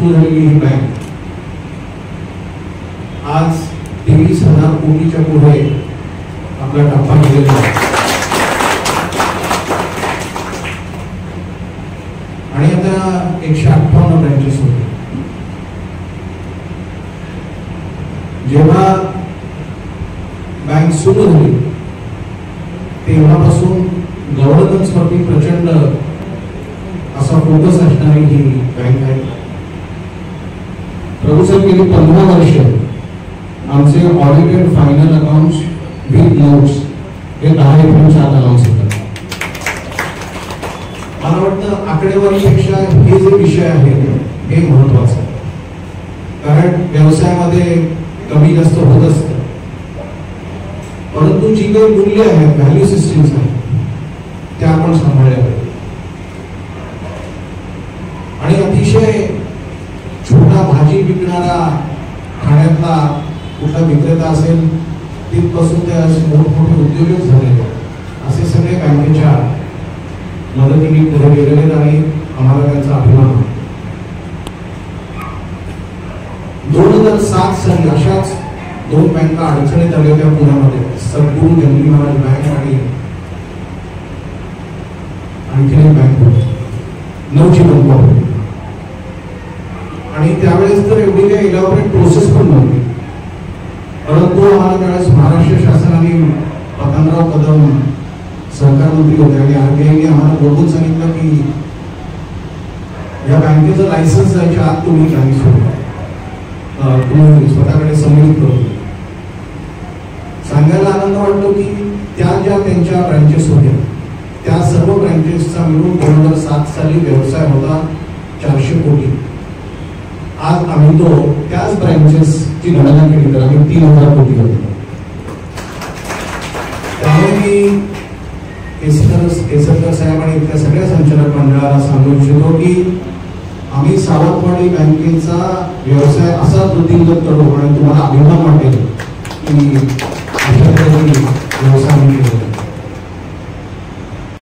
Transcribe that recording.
सुरू झालेली ही बँक आज 23,000 कोटीच्या पुढे आपला टप्पा गेलेला आहे. आणि आता 158 ब्रँचेस होते. जेव्हा बँक सुरू झाली तेव्हापासून गव्हर्नन्स वरती प्रचंड असा फोकस असणारी ही बँक आहे. प्रभूसाहेब गेली 15 वर्ष आमचे audited final accounts with notes हे 10 एप्रिलच्या आत अनाउन्स होतात. मला वाटतं आकडेवारीपेक्षा हे जे विषय आहेत हे महत्वाचं आहे. कारण व्यवसायामध्ये कमी जास्त होत असतं, परंतु जी काही मूल्य आहेत, व्हॅल्यू सिस्टीम्स आहेत, त्या आपण सांभाळल्या पाहिजे. आणि अतिशय छोटा भाजी विकणारा ठाण्यातला कुठला विक्रेता असेल तिथपासून ते मोठमोठे उद्योजक झालेले असे सगळे बँकेच्या मदतीने पुढे गेलेले आणि आम्हाला त्यांचा अभिमान आहे. 2007 साली अशाच 2 बँका अडचणीत आल्या होत्या पुण्यामध्ये, सद्गुरू जंगली महाराज बँक आणि आणखी एक बँक होती, नवजीवन होती. आणि त्यावेळेस तर एवढी काही इलॅबोरेट प्रोसेस पण नव्हती, परंतु आम्हाला त्यावेळेस महाराष्ट्र शासनाने पतंगराव कदम सहकार मंत्री होते आणि आरबीआयने आम्हाला बोलून सांगितलं की या बँकेचं लायसन्स जायच्या आत तुम्ही बँक सुरू तुम्ही स्वतःकडे सम्मिलित करून. सांगायला आनंद वाटतो की त्या ज्या त्यांच्या ब्रँचेस होत्या त्या सर्व ब्रँचेसचा मिळून 2007 साली व्यवसाय होता 400 कोटी. आज आम्ही तो त्याच ब्रँचेसची गणना केली तर आम्ही 3,000 कोटी होतो. त्यामुळे मी केसरकर साहेब आणि इथल्या सगळ्या संचालक मंडळाला सांगू इच्छितो की आम्ही सावंतवाडी बँकेचा व्यवसाय असा वृद्धिंगत करू आणि तुम्हाला अभिमान वाटेल की